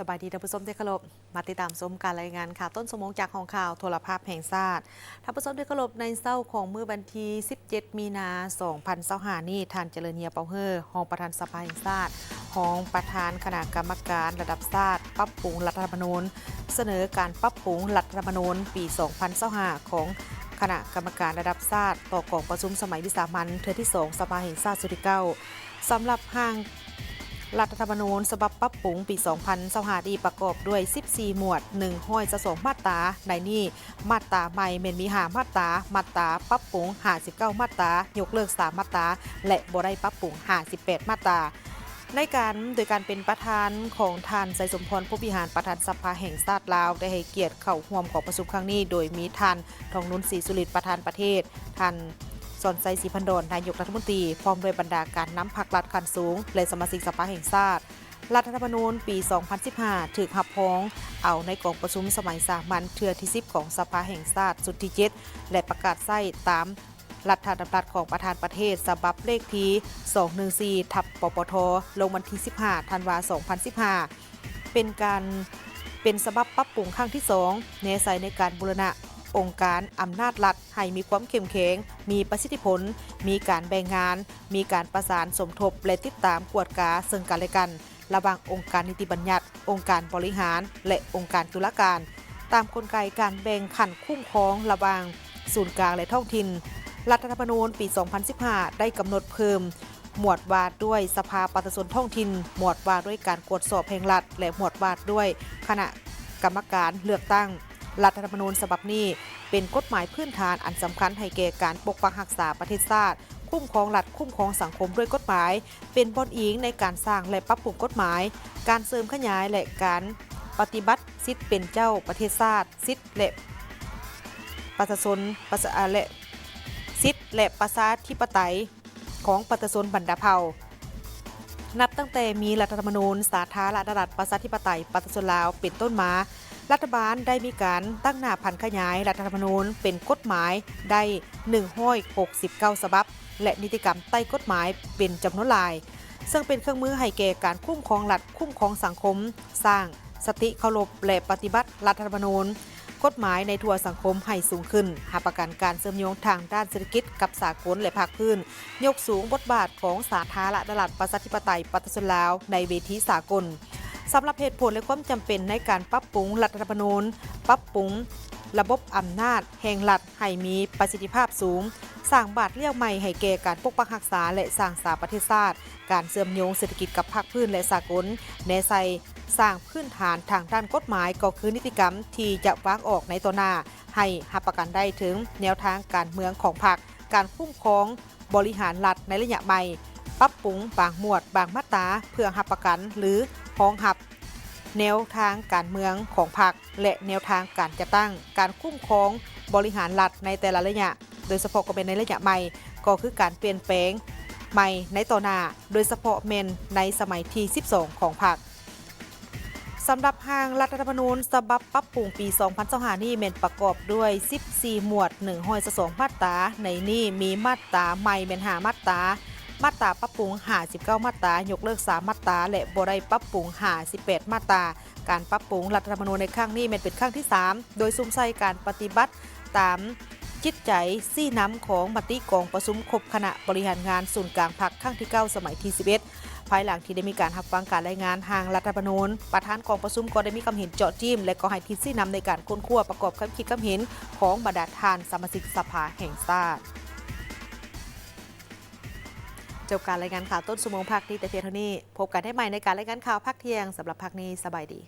บายดีท่านผู้ชมที่เคารพมาติดตามชมการรายงานข่าวต้นสมงจากของข่าวโทรภาพแห่งชาติท่านผู้ชมที่เคารพในเช้าของมื้อวันที่17 มีนาคม 2025นี้ท่านเจริญเนียเปาเฮอรองประธานสภาแห่งชาติรองประธานคณะกรรมการระดับชาติปรับปรุงรัฐธรรมนูญเสนอการปรับปรุงรัฐธรรมนูญปี 2025 ของคณะกรรมการระดับชาติต่อกองประชุมสมัยวิสามัญเทื่อที่ 2 สภาแห่งชาติสุดที่9สำหรับห้างรัฐธรรมนูญฉบับปรับปรุงปี 2025 ดีประกอบด้วย 14 หมวด 122 มาตราในนี้มาตราใหม่เมนมี5มาตราปรับปรุง59 มาตรายกเลิก 3 มาตราและบ่ได้ปรับปรุง58 มาตราโดยการเป็นประธานของท่านไสสมพรผู้บริหารประธานสภาแห่งชาติลาวได้ให้เกียรติเข้าร่วมของประชุมครั้งนี้โดยมีท่านทองนุชศรีสุริตประธานประเทศท่านสอนไซศรีพันดอนนายกรัฐมนตรีพร้อมด้วยบรรดาการนำพรรครัฐขั้นสูงและสมาชิกสภาแห่งชาติรัฐธรรมนูญปี 2015 ถูกหับพ้องเอาในกองประชุมสมัยสามัญเทื่อที่ 10 ของสภาแห่งชาติสุดที่ 7 และประกาศใช้ตามรัฐธรรมนูญของประธานประเทศฉบับเลขที่214/ปปทลงวันที่ 15 ธันวาคม 2015 เป็นฉบับปรับปรุงครั้งที่ 2 แนวใส่ในการบูรณะองค์การอำนาจรัฐให้มีความเข้มแข็งมีประสิทธิผลมีการแบ่งงานมีการประสานสมทบและติดตามกวดกาซึ่งกันและกันระหว่างองค์การนิติบัญญัติองค์การบริหารและองค์การตุลาการตามกลไกการแบ่งขันคุ้มครองระหว่างศูนย์กลางและท้องถิ่นรัฐธรรมนูญปี 2015 ได้กำหนดเพิ่มหมวดว่าด้วยสภาประชาชนท้องถิ่นหมวดว่าด้วยการตรวจสอบแห่งรัฐและหมวดว่าด้วยคณะกรรมการเลือกตั้งรัฐธรรมนูญฉบับนี้เป็นกฎหมายพื้นฐานอันสำคัญให้แก่การปกปักรักษาประเทศชาติคุ้มครองรัฐคุ้มครองสังคมด้วยกฎหมายเป็นบอนอิงในการสร้างและปรับปรุงกฎหมายการเสริมขยายและการปฏิบัติสิทธิเป็นเจ้าประเทศชาติสิทธิและประชาชนและสิทธิและประชาธิปไตยของประชาชนบรรดาเผ่านับตั้งแต่มีรัฐธรรมนูญสาธารณรัฐประชาธิปไตยประชาชนลาวเป็นต้นมารัฐบาลได้มีการตั้งหน้าพันขยายรัฐธรรมนูญเป็นกฎหมายได้169ฉบับและนิติกรรมใต้กฎหมายเป็นจำนวนหลายซึ่งเป็นเครื่องมือให้แก่การคุ้มครองรัฐคุ้มครองสังคมสร้างสติเคารพและปฏิบัติรัฐธรรมนูญกฎหมายในทั่วสังคมให้สูงขึ้นหาประกันการเชื่อมโยงทางด้านเศรษฐกิจกับสากลและภาคพื้นยกสูงบทบาทของสาธารณรัฐประชาธิปไตยประชาชนลาวในเวทีสากลสำหรับเหตุผลและความจำเป็นในการปรับปรุงรัฐธรรมนูญปรับปรุงระบบอำนาจแห่งรัฐให้มีประสิทธิภาพสูงสร้างบาทเลี้ยวใหม่ให้แก่การปกปักรักษาและสร้างสาประเทศชาติการเชื่อมโยงเศรษฐกิจกับภาคพื้นและสากลแนวใส่สร้างพื้นฐานทางด้านกฎหมายก็คือนิติกรรมที่จะวางออกในตัวหน้าให้รับประกันได้ถึงแนวทางการเมืองของพรรคการคุ้มครองบริหารรัฐในระยะใหม่ปรับปรุงบางหมวดบางมาตราเพื่อรับประกันหรือรองรับแนวทางการเมืองของพรรคและแนวทางการจัดตั้งการคุ้มครองบริหารรัฐในแต่ละระยะโดยเฉพาะก็เป็นในระยะใหม่ก็คือการเปลี่ยนแปลงใหม่ในต่อหน้าโดยเฉพาะเมนในสมัยที่12ของพรรคสำหรับร่างรัฐธรรมนูญฉบับปรับปรุงปี 2025 นี้เมนประกอบด้วย14หมวด122มาตราในนี้มีมาตราใหม่เมน5มาตราปรับปรุง59มาตรายกเลิก3มาตราและบ่ได้ปรับปรุง58มาตราการปรับปรุงรัฐธรรมนูญในครั้งนี้เป็นครั้งที่3โดยซุ่มใส่การปฏิบัติตามจิตใจซี่น้ำของมติกองประชุมครบคณะบริหารงานศูนย์กลางพรรคครั้งที่9สมัยที่11ภายหลังที่ได้มีการรับฟังการรายงานทางรัฐธรรมนูญประธานกองประชุมก็ได้มีความเห็นเจาะจิ้มและก็ให้ทิศซี่น้ำในการค้นคว้าประกอบความคิดความเห็นของบรรดาท่านสมาชิกสภาแห่งชาติจบการรายงานข่าวต้นชั่วโมงภาคนี้แต่เพียงเท่านี้พบกันได้ใหม่ในการรายงานข่าวภาคเที่ยงสำหรับภาคนี้สบายดี